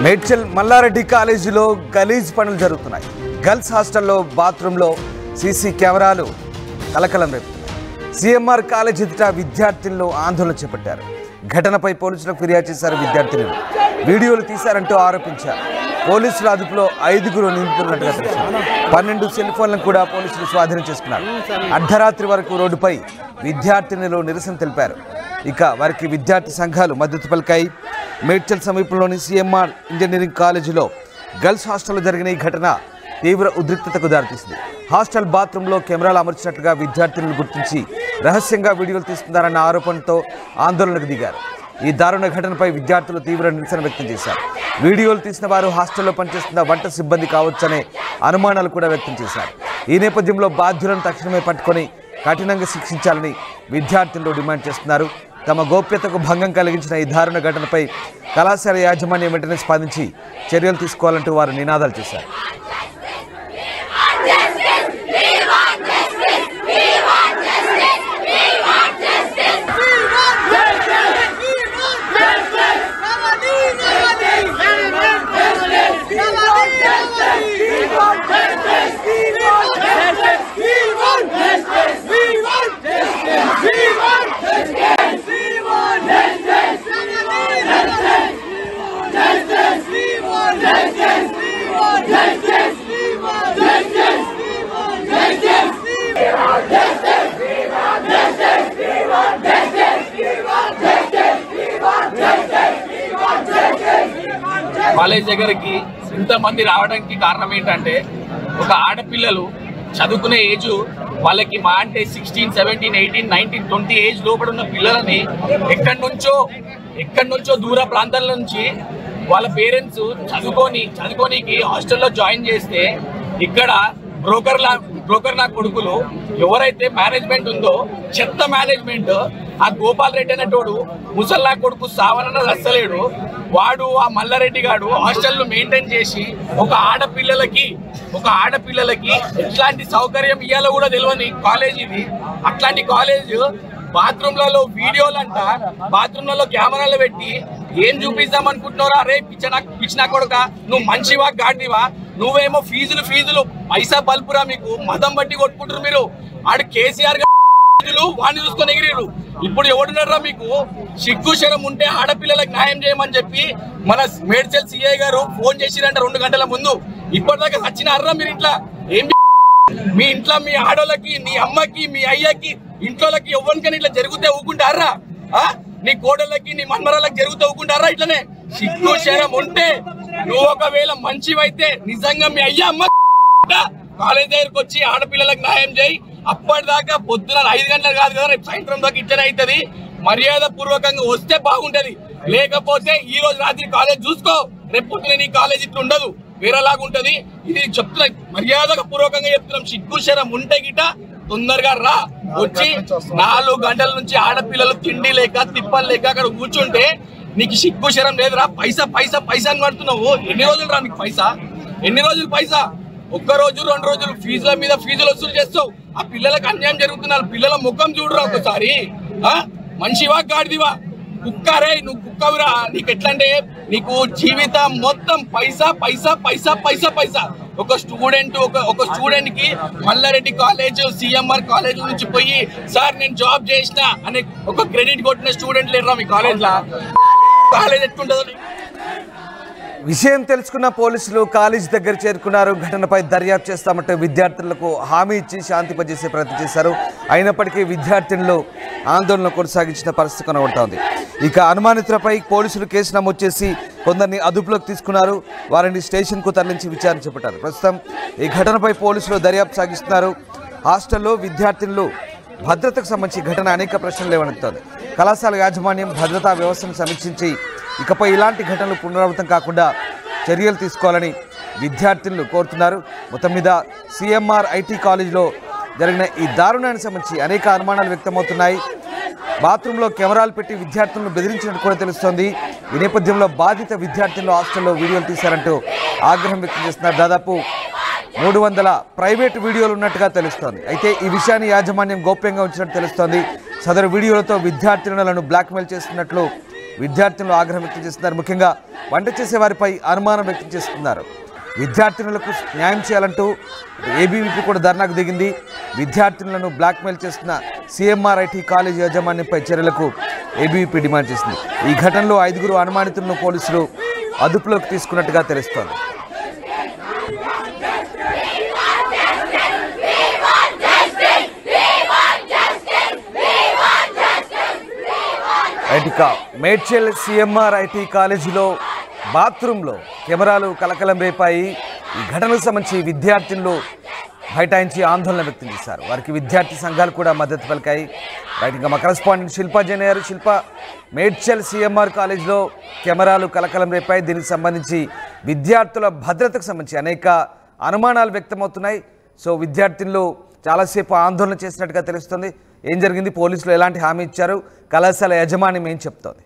మేడ్చల్ మల్లారెడ్డి కాలేజీలో గలీజ్ పనులు జరుగుతున్నాయి. గర్ల్స్ హాస్టల్లో బాత్రూంలో సీసీ కెమెరాలు కలకలం రేపుతున్నాయి. సిఎంఆర్ కాలేజ్ ఎదుట విద్యార్థులను ఆందోళన చేపట్టారు. ఘటనపై పోలీసులకు ఫిర్యాదు చేశారు. విద్యార్థులను వీడియోలు తీశారంటూ ఆరోపించారు. పోలీసుల అదుపులో 5గురు నిందితులున్నట్టుగా తెలిసింది. 12 సెల్ ఫోన్లను కూడా పోలీసులు స్వాధీనం చేసుకున్నారు. అర్ధరాత్రి వరకు రోడ్డుపై విద్యార్థినులు నిరసన తెలిపారు. ఇక వారికి విద్యార్థి సంఘాలు మద్దతు పలికాయి. మేడ్చల్ సమీపంలోని సిఎంఆర్ ఇంజనీరింగ్ కాలేజీలో గర్ల్స్ హాస్టల్లో జరిగిన ఈ ఘటన తీవ్ర ఉద్రిక్తతకు దారితీసింది. హాస్టల్ బాత్రూంలో కెమెరాలు అమర్చినట్లుగా విద్యార్థులను గుర్తించి రహస్యంగా వీడియోలు తీస్తున్నారన్న ఆరోపణతో ఆందోళనకు దిగారు. ఈ దారుణ ఘటనపై విద్యార్థులు తీవ్ర నిరసన వ్యక్తం చేశారు. వీడియోలు తీసిన వారు హాస్టల్లో పనిచేస్తున్న వంట సిబ్బంది కావచ్చనే అనుమానాలు కూడా వ్యక్తం చేశారు. ఈ నేపథ్యంలో బాధ్యులను తక్షణమే పట్టుకొని కఠినంగా శిక్షించాలని విద్యార్థులు డిమాండ్ చేస్తున్నారు. తమ గోప్యతకు భంగం కలిగించిన ఈ దారుణ ఘటనపై కళాశాల యాజమాన్యం వెంటనే స్పందించి చర్యలు తీసుకోవాలంటూ వారు నినాదాలు చేశారు. కాలేజ్ దగ్గరికి ఇంతమంది రావడానికి కారణం ఏంటంటే, ఒక ఆడపిల్లలు చదువుకునే ఏజ్ వాళ్ళకి మా అంటే 16, 17, 18, 19, 20 ఏజ్ లోపల ఉన్న పిల్లలని ఎక్కడి నుంచో దూర ప్రాంతాల నుంచి వాళ్ళ పేరెంట్స్ చదువుకోనికి హాస్టల్లో జాయిన్ చేస్తే, ఇక్కడ బ్రోకర్ నా కొడుకులు ఎవరైతే మేనేజ్మెంట్ ఉందో చెత్త మేనేజ్మెంట్, ఆ గోపాల్ రెడ్డి అనేటోడు ముసల్లా కొడుకు సావనన్న రస్తలేడు. వాడు ఆ మల్లారెడ్డి గాడు హాస్టల్ మెయింటైన్ చేసి ఒక ఆడపిల్లలకి ఎట్లాంటి సౌకర్యం ఇవ్వాలో కూడా తెలియని కాలేజ్ ఇది. అట్లాంటి కాలేజ్ బాత్రూమ్లలో వీడియోలంట, బాత్రూమ్లలో కెమెరాలు పెట్టి ఏం చూపిద్దాం అనుకుంటున్నారా? అరే పిచ్చినా కొడుక, నువ్వు మంచివా గాడివా? నువ్వేమో ఫీజులు పైసా బల్పురా, మీకు మతం బట్టి కొట్టుకుంటారు మీరు. ఆడు కేసీఆర్ వాడిని చూసుకొని ఎగిరిరు. ఇప్పుడు ఎవడున్నారా? మీకు సిగ్గు శరం ఉంటే ఆడపిల్లలకు న్యాయం చేయమని చెప్పి మన మేడ్చల్ సిఐ గారు ఫోన్ చేసిరంట 2 గంటల ముందు. ఇప్పటిదాకా సచ్చినారా మీరు? ఇంట్లో ఏం మీ ఇంట్లో మీ ఆడోళ్ళకి, నీ అమ్మకి, మీ అయ్యకి, ఇంట్లోకి ఎవరికైనా ఇట్లా జరిగితే ఊకుంటారా? నీ కోడళ్ళకి, నీ మన్మరాలకు జరిగితే ఊకుంటారా? ఇట్లనే సిగ్గు శరం ఉంటే నువ్వు ఒకవేళ మంచివైతే నిజంగా మీ అయ్య అమ్మ కాలేజ్ దగ్గరకు వచ్చి ఆడపిల్లలకు న్యాయం చేయి. అప్పటిదాకా పొద్దున 5 గంటలు కాదు కదా, రేపు సాయంత్రం దాకా ఇట్లనే అవుతుంది. మర్యాద పూర్వకంగా వస్తే బాగుంటది. లేకపోతే ఈ రోజు రాత్రి కాలేజ్ చూసుకో, రేపు పొద్దున నీ కాలేజ్ ఇట్లా ఉండదు, వేరేలాగా ఉంటది. ఇది చెప్తున్నా, మర్యాద పూర్వకంగా చెప్తున్నాం. సిగ్గు శరం ఉంటే గిట తొందరగా రా. వచ్చి 4 గంటల నుంచి ఆడపిల్లలు తిండి లేక తిప్పలు లేక అక్కడ కూర్చుంటే నీకు సిగ్గు శరం లేదురా? పైసా అని పడుతున్నావు. ఎన్ని రోజులు రా నీకు పైసా? ఎన్ని రోజులు పైసా? 1 రోజు 2 రోజులు ఫీజుల మీద ఫీజులు వసూలు చేస్తావు. ఆ పిల్లలకు అన్యాయం జరుగుతున్నారు. పిల్లల ముఖం చూడరా ఒకసారి. మనిషివా గాడిదివా? కుక్కరే నువ్వు, కుక్కవురా. నీకు ఎట్లంటే నీకు జీవితం మొత్తం పైసా. ఒక స్టూడెంట్ కి మల్లారెడ్డి కాలేజ్, సిఎంఆర్ కాలేజ్ నుంచి పోయి సార్ నేను జాబ్ చేసిన అనే ఒక క్రెడిట్ కొట్టిన స్టూడెంట్ లేరా మీ కాలేజ్లో? కాలేజ్ ఎట్లుంటుందో విషయం తెలుసుకున్న పోలీసులు కాలేజ్ దగ్గర చేరుకున్నారు. ఘటనపై దర్యాప్తు చేస్తామంటే విద్యార్థులకు హామీ ఇచ్చి శాంతింపజేసే ప్రయత్నం చేశారు. అయినప్పటికీ విద్యార్థులు ఆందోళన కొనసాగించిన పరిస్థితి కనబడుతోంది. ఇక అనుమానితులపై పోలీసులు కేసు నమోదు చేసి కొందరిని అదుపులోకి తీసుకున్నారు. వారిని స్టేషన్కు తరలించి విచారణ చేపట్టారు. ప్రస్తుతం ఈ ఘటనపై పోలీసులు దర్యాప్తు సాగిస్తున్నారు. హాస్టల్లో విద్యార్థులు భద్రతకు సంబంధించి ఘటన అనేక ప్రశ్నలు లేవనెత్తుతోంది. కళాశాల యాజమాన్యం భద్రతా వ్యవస్థను సమీక్షించి ఇకపై ఇలాంటి ఘటనలు పునరావృతం కాకుండా చర్యలు తీసుకోవాలని విద్యార్థులు కోరుతున్నారు. మొత్తం మీద సిఎంఆర్ ఐటీ కాలేజీలో జరిగిన ఈ దారుణానికి సంబంధించి అనేక అనుమానాలు వ్యక్తమవుతున్నాయి. బాత్రూంలో కెమెరాలు పెట్టి విద్యార్థులను బెదిరించినట్టు కూడా తెలుస్తోంది. ఈ నేపథ్యంలో బాధిత విద్యార్థులు హాస్టల్లో వీడియోలు తీశారంటూ ఆగ్రహం వ్యక్తం చేస్తున్నారు. దాదాపు 300 ప్రైవేట్ వీడియోలు ఉన్నట్టుగా తెలుస్తోంది. అయితే ఈ విషయాన్ని యాజమాన్యం గోప్యంగా ఉంచినట్టు తెలుస్తోంది. సదరు వీడియోలతో విద్యార్థినులను బ్లాక్మెయిల్ చేస్తున్నట్లు విద్యార్థులు ఆగ్రహం వ్యక్తం చేస్తున్నారు. ముఖ్యంగా వంట చేసే వారిపై అనుమానం వ్యక్తం చేస్తున్నారు. విద్యార్థినులకు న్యాయం చేయాలంటూ ఏబీవీపీ కూడా ధర్నాకు దిగింది. విద్యార్థినులను బ్లాక్మెయిల్ చేస్తున్న సిఎంఆర్ ఐటీ కాలేజ్ యాజమాన్యంపై చర్యలకు ఏబీవీపీ డిమాండ్ చేసింది. ఈ ఘటనలో 5 అనుమానితులను పోలీసులు అదుపులోకి తీసుకున్నట్టుగా తెలుస్తోంది. మేడ్చల్ సిఎంఆర్ ఐటీ కాలేజీలో బాత్రూంలో కెమెరాలు కలకలం రేపాయి. ఈ ఘటనకు సంబంధించి విద్యార్థులు బైఠాయించి ఆందోళన వ్యక్తం చేశారు. వారికి విద్యార్థి సంఘాలు కూడా మద్దతు పలికాయి. రైట్, మా కరెస్పాండెంట్ శిల్పా జైన్ శిల్ప, మేడ్చల్ సిఎంఆర్ కాలేజీలో కెమెరాలు కలకలం రేపాయి. దీనికి సంబంధించి విద్యార్థుల భద్రతకు సంబంధించి అనేక అనుమానాలు వ్యక్తమవుతున్నాయి. సో విద్యార్థులు చాలాసేపు ఆందోళన చేసినట్టుగా తెలుస్తుంది. ఏం జరిగింది, పోలీసులు ఎలాంటి హామీ ఇచ్చారు, కళాశాల యాజమాన్యం ఏం చెప్తోంది?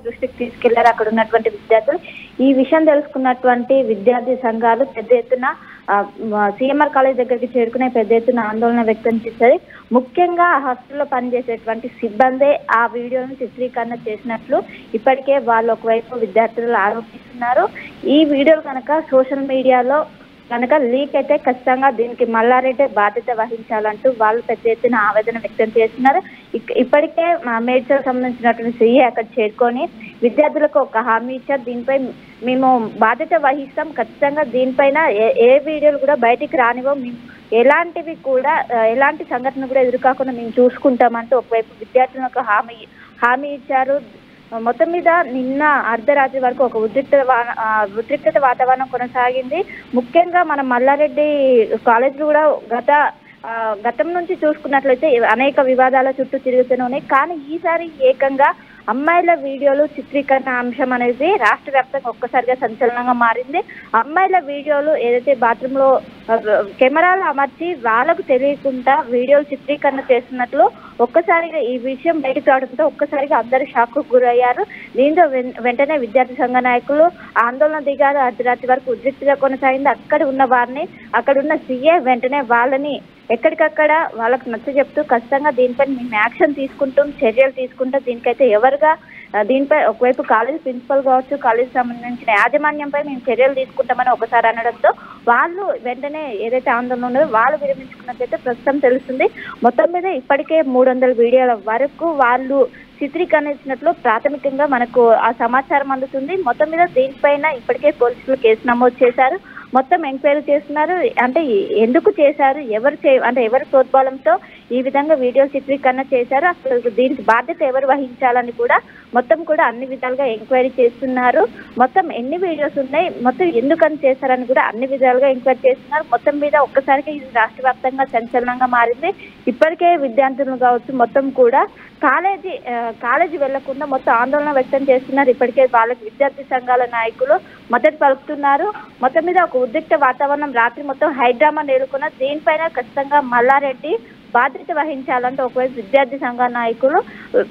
దృష్టికి తీసుకెళ్లారు అక్కడ ఉన్నటువంటి విద్యార్థులు. ఈ విషయం తెలుసుకున్నటువంటి విద్యార్థి సంఘాలు పెద్ద ఎత్తున సిఎంఆర్ కాలేజ్ దగ్గరికి చేరుకునే పెద్ద ఎత్తున ఆందోళన వ్యక్తం చేశారు. ముఖ్యంగా హాస్టల్లో పనిచేసేటువంటి సిబ్బందే ఆ వీడియోను చిత్రీకరణ చేసినట్లు ఇప్పటికే వాళ్ళు ఒకవైపు విద్యార్థులు ఆరోపిస్తున్నారు. ఈ వీడియోలు కనుక సోషల్ మీడియాలో కనుక లీక్ అయితే ఖచ్చితంగా దీనికి మల్లారెడ్డి బాధ్యత వహించాలంటూ వాళ్ళు పెద్ద ఎత్తున ఆవేదన వ్యక్తం చేస్తున్నారు. ఇప్పటికే మేడ్చల్ సంబంధించినటువంటి సిఐ అక్కడ చేరుకొని విద్యార్థులకు ఒక హామీ ఇచ్చారు. దీనిపై మేము బాధ్యత వహిస్తాం, ఖచ్చితంగా దీనిపైన ఏ వీడియోలు కూడా బయటికి రానివో, మేము ఎలాంటి సంఘటన కూడా ఎదురుకాకుండా మేము చూసుకుంటామంటూ ఒకవైపు విద్యార్థులకు హామీ ఇచ్చారు. మొత్తం మీద నిన్న అర్ధరాత్రి వరకు ఒక ఉద్రిక్తత వాతావరణం కొనసాగింది. ముఖ్యంగా మన మల్లారెడ్డి కాలేజీలు కూడా గతం నుంచి చూసుకున్నట్లయితే అనేక వివాదాల చుట్టూ తిరుగుతూనే ఉన్నాయి. కానీ ఈసారి ఏకంగా అమ్మాయిల వీడియోలు చిత్రీకరణ అంశం అనేది రాష్ట్ర వ్యాప్తంగా ఒక్కసారిగా సంచలనంగా మారింది. అమ్మాయిల వీడియోలు ఏదైతే బాత్రూంలో కెమెరాలు అమర్చి వాళ్ళకు తెలియకుండా వీడియోలు చిత్రీకరణ చేస్తున్నట్లు ఒక్కసారిగా ఈ విషయం బయటకు రావడంతో ఒక్కసారిగా అందరూ షాక్ కు గురయ్యారు. దీంతో వెంటనే విద్యార్థి సంఘ నాయకులు ఆందోళన దిగారు. అర్ధరాత్రి వరకు ఉద్రిక్తత కొనసాగింది. అక్కడ ఉన్న సీఏ వెంటనే వాళ్ళని ఎక్కడికక్కడ వాళ్ళకు నచ్చ చెప్తూ ఖచ్చితంగా దీనిపై మేము యాక్షన్ తీసుకుంటాం, చర్యలు తీసుకుంటాం, దీనికైతే దీనిపై ఒకవైపు కాలేజ్ ప్రిన్సిపల్ కావచ్చు, కాలేజ్ సంబంధించిన యాజమాన్యంపై మేము చర్యలు తీసుకుంటామని ఒకసారి అనడంతో వాళ్ళు వెంటనే ఏదైతే ఆందోళన ఉన్నదో వాళ్ళు విరమించుకున్నట్లయితే ప్రస్తుతం తెలుస్తుంది. మొత్తం మీద ఇప్పటికే 300 వీడియోల వరకు వాళ్ళు చిత్రీకరించినట్లు ప్రాథమికంగా మనకు ఆ సమాచారం అందుతుంది. మొత్తం మీద దీనిపైన ఇప్పటికే పోలీసులు కేసు నమోదు చేశారు. మొత్తం ఎంక్వైరీ చేస్తున్నారు. అంటే ఎందుకు చేశారు, ఎవరి ప్రోద్బలంతో ఈ విధంగా వీడియో చిత్రీకరణ చేశారు, అసలు దీనికి బాధ్యత ఎవరు వహించాలని కూడా మొత్తం కూడా అన్ని విధాలుగా ఎంక్వైరీ చేస్తున్నారు. మొత్తం ఎన్ని వీడియోస్ ఉన్నాయి, మొత్తం ఎందుకని చేశారని కూడా అన్ని విధాలుగా ఎంక్వైరీ చేస్తున్నారు. మొత్తం మీద ఒక్కసారిగా ఇది రాష్ట్ర వ్యాప్తంగా సంచలనంగా మారింది. ఇప్పటికే విద్యార్థులు కావచ్చు మొత్తం కూడా కాలేజీ వెళ్లకుండా మొత్తం ఆందోళన వ్యక్తం చేస్తున్నారు. ఇప్పటికే వాళ్ళకి విద్యార్థి సంఘాల నాయకులు మద్దతు పలుకుతున్నారు. మొత్తం మీద ఒక ఉద్రిక్త వాతావరణం రాత్రి మొత్తం హైడ్రామా నెలకొన్న దీనిపైన ఖచ్చితంగా మల్లారెడ్డి బాధ్యత వహించాలంటే ఒకవైపు విద్యార్థి సంఘ నాయకులు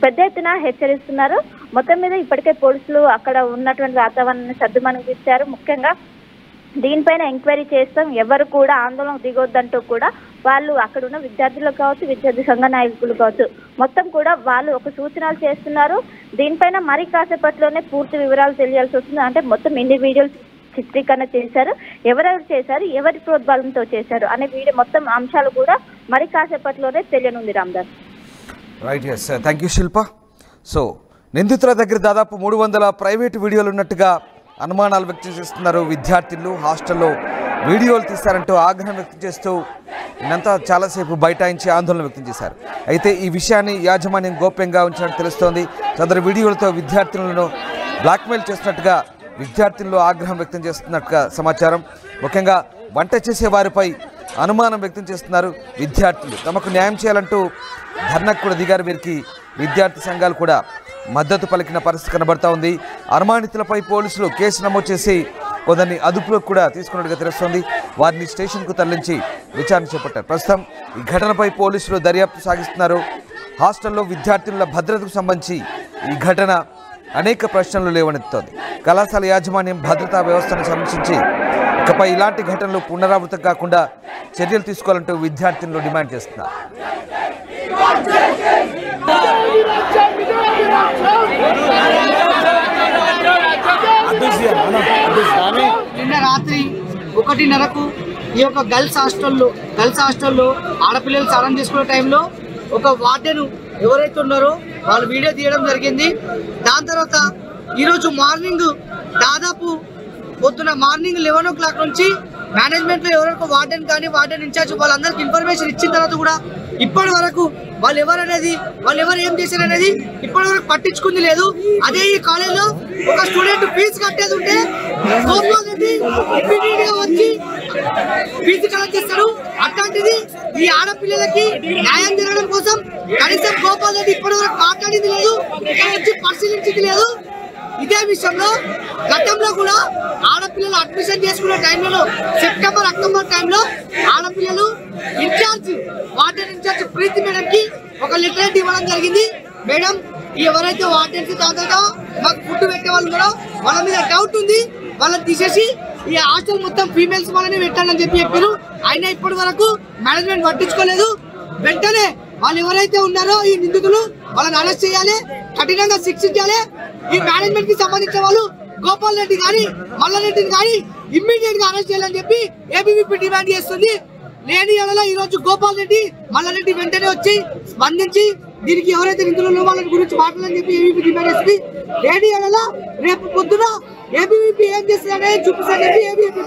పెద్ద ఎత్తున హెచ్చరిస్తున్నారు. మొత్తం మీద ఇప్పటికే పోలీసులు అక్కడ ఉన్నటువంటి వాతావరణాన్ని సద్దుమణిగించారు. ముఖ్యంగా దీనిపైన ఎంక్వైరీ చేస్తాం, ఎవరు కూడా ఆందోళన దిగొద్దంటూ కూడా వాళ్ళు అక్కడ ఉన్న విద్యార్థులకు కావచ్చు, విద్యార్థి సంఘ నాయకులు కావచ్చు మొత్తం కూడా వాళ్ళు ఒక సూచనలు చేస్తున్నారు. దీనిపైన మరి కాసేపట్లోనే పూర్తి వివరాలు తెలియాల్సి వస్తుంది. అంటే మొత్తం ఎన్ని వీడియోలు చిత్రీకరణ చేశారు, ఎవరెవరు చేశారు, ఎవరి ప్రోద్బలంతో చేశారు అనే వీడియో మొత్తం అంశాలు కూడా మరి కాసేపట్లోనే తెలియనుంది. Ramdas. Right, yes, thank you Shilpa. So నిందితుల దగ్గర దాదాపు 300 ప్రైవేటు వీడియోలు ఉన్నట్టుగా అనుమానాలు వ్యక్తం చేస్తున్నారు విద్యార్థులు. హాస్టల్లో వీడియోలు తీశారంటూ ఆగ్రహం వ్యక్తం చేస్తూ నిన్నంతా చాలాసేపు బైఠాయించి ఆందోళన వ్యక్తం చేశారు. అయితే ఈ విషయాన్ని యాజమాన్యం గోప్యంగా ఉంచినట్టు తెలుస్తోంది. సదరు వీడియోలతో విద్యార్థులను బ్లాక్మెయిల్ చేస్తున్నట్టుగా విద్యార్థుల్లో ఆగ్రహం వ్యక్తం చేస్తున్నట్టుగా సమాచారం. ముఖ్యంగా వంట చేసే వారిపై అనుమానం వ్యక్తం చేస్తున్నారు విద్యార్థులు. తమకు న్యాయం చేయాలంటూ ధర్నాకు కూడా దిగారు. వీరికి విద్యార్థి సంఘాలు కూడా మద్దతు పలికిన పరిస్థితి కనబడతా ఉంది. అనుమానితులపై పోలీసులు కేసు నమోదు చేసి కొందరిని అదుపులోకి కూడా తీసుకున్నట్టుగా తెలుస్తోంది. వారిని స్టేషన్కు తరలించి విచారణ చేపట్టారు. ప్రస్తుతం ఈ ఘటనపై పోలీసులు దర్యాప్తు సాగిస్తున్నారు. హాస్టల్లో విద్యార్థుల భద్రతకు సంబంధించి ఈ ఘటన అనేక ప్రశ్నలు లేవనెత్తుతోంది. కళాశాల యాజమాన్యం భద్రతా వ్యవస్థను సమీక్షించి ఇకపై ఇలాంటి ఘటనలు పునరావృతం కాకుండా చర్యలు తీసుకోవాలంటూ విద్యార్థులు డిమాండ్ చేస్తున్నారు. నిన్న రాత్రి 1:30కు ఈ యొక్క గర్ల్స్ హాస్టల్లో ఆడపిల్లలు స్నానం చేసుకునే టైంలో ఒక వార్డెన్ ఎవరైతే ఉన్నారో వాళ్ళు వీడియో తీయడం జరిగింది. దాని తర్వాత ఈరోజు మార్నింగ్ దాదాపు పొద్దున మార్నింగ్ 11 o'clock నుంచి మేనేజ్మెంట్లో ఎవరైనా వార్డెన్ కానీ వార్డెన్ ఇన్ఛార్జ్ వాళ్ళందరికీ ఇన్ఫర్మేషన్ ఇచ్చిన తర్వాత కూడా ఇప్పటి వరకు వాళ్ళు ఎవరు ఏం చేశారనేది ఇప్పటి వరకు పట్టించుకుంది లేదు. అదే ఈ కాలేజ్లో ఒక స్టూడెంట్ ఫీజు కట్టేది ఉంటే వచ్చి ఫీజు కలెక్ట్ చేస్తారు. అట్లాంటిది ఈ ఆడపిల్లలకి న్యాయం జరగడం కోసం కనీసం గోపాల్ రెడ్డి ఇప్పటి వరకు మాట్లాడింది లేదు, ఇక్కడ వచ్చి పరిశీలించింది లేదు. ఇదే విషయంలో గతంలో కూడా ఆడపిల్లలు అడ్మిషన్ చేసుకునే టైంలో సెప్టెంబర్ అక్టోబర్ టైంలో ఆడపిల్లలు వార్డెన్ ఇన్ఛార్జ్ ప్రీతి మేడం కి ఒక లెటర్ ఇవ్వడం జరిగింది. మేడం ఎవరైతే వార్డెన్స్ తర్వాత మాకు ఫుడ్ పెట్టే వాళ్ళు ఉన్నారో వాళ్ళ మీద డౌట్ ఉంది, వాళ్ళని తీసేసి ఈ హాస్టల్ మొత్తం ఫీమేల్స్ వాళ్ళని పెట్టాలని చెప్పారు. అయినా ఇప్పటి వరకు మేనేజ్మెంట్ పట్టించుకోలేదు. వెంటనే వాళ్ళు ఎవరైతే ఉన్నారో ఈ నిందితులు వాళ్ళని అరెస్ట్ చేయాలి, కఠినంగా శిక్షించాలి. ఈ మేనేజ్మెంట్ కి సంబంధించిన వాళ్ళు గోపాల్ రెడ్డి కానీ మల్లారెడ్డిని కానీ ఇమ్మీడియట్ గా అరెస్ట్ చేయాలని చెప్పి ఏబీవీపీ డిమాండ్ చేస్తుంది. లేని ఎడల ఈ రోజు గోపాల్ రెడ్డి మల్లారెడ్డి వెంటనే వచ్చి స్పందించి దీనికి ఎవరైతే నిందితులు వాళ్ళ గురించి మాట్లాడాలని చెప్పి ఏబీవీపీ డిమాండ్ చేస్తుంది. లేని ఎడల రేపు పొద్దున ఏబీవీపీ ఏం చేస్తుందనే చూపిస్తారని ABVP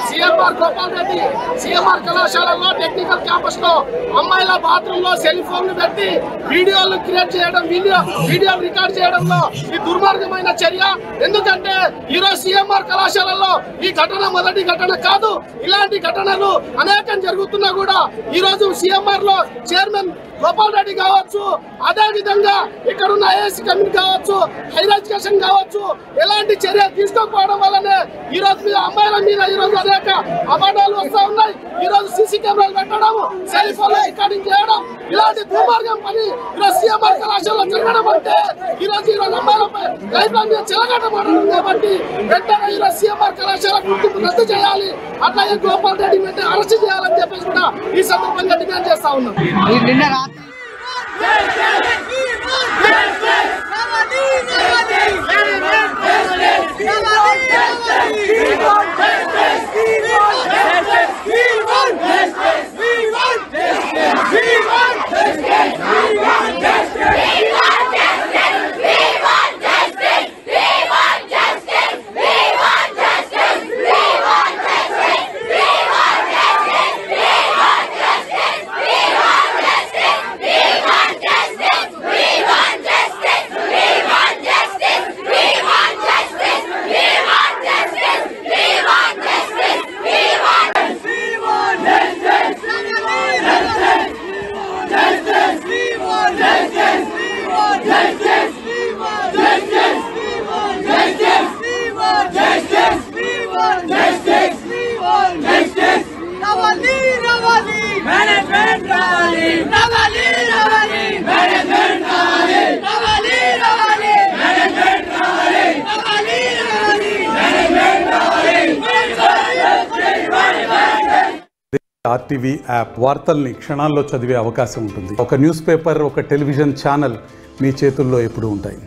CMR Gopal Reddy CMR కళాశాలలో టెక్నికల్ క్యాంపస్ లో అమ్మాయిల బాత్రూమ్ లో సెల్ ఫోన్లు పెట్టి వీడియోలు క్రియేట్ చేయడం, వీడియోలు రికార్డ్ చేయడంలో ఈ దుర్మార్గమైన చర్య. ఎందుకంటే ఈరోజు సిఎంఆర్ కళాశాలలో ఈ ఘటన మొదటి ఘటన కాదు. ఇలాంటి ఘటనలు అనేకం జరుగుతున్నా కూడా ఈ రోజు సిఎంఆర్ లో చైర్మన్ గోపాల్ రెడ్డి కావచ్చు, అదే విధంగా ఇక్కడ ఉన్న ఐఏఎస్ కమిటీ కావచ్చు, హైయర్ ఎడ్యుకేషన్ కావచ్చు, ఎలాంటి చర్య తీసుకోకపోవడం వల్లనే ఈ రోజు మీద అమ్మాయిల మీద ఈ రోజు అనేక అబద్ధాలు వస్తూ ఉన్నాయి. ఈ రోజు సీసీ కెమెరాలు పెట్టడం, సెల్ ఫోన్ రికార్డింగ్ చేయడం, ఇలాంటి దుర్మార్గం పని ఈరోజు సీఎంఆర్ కళాశాలలో జరగడం అంటే ఈరోజు అమ్మాయిలపై లైఫ్ లాంగ్ మీద చెలగట్టబడడం కాబట్టి వెంటనే ఈరోజు సీఎంఆర్ కళాశాల గుర్తింపు రద్దు చేయాలి, అట్లాగే గోపాల్ రెడ్డి వెంటనే అరెస్ట్ చేయాలని చెప్పేసి కూడా ఈ సందర్భంగా డిమాండ్ చేస్తా ఉన్నాం. నిన్న రాత్రి ఆర్టీవీ యాప్ వార్తల్ని క్షణాల్లో చదివే అవకాశం ఉంటుంది. ఒక న్యూస్ పేపర్, ఒక టెలివిజన్ ఛానల్ మీ చేతుల్లో ఎప్పుడూ ఉంటాయి.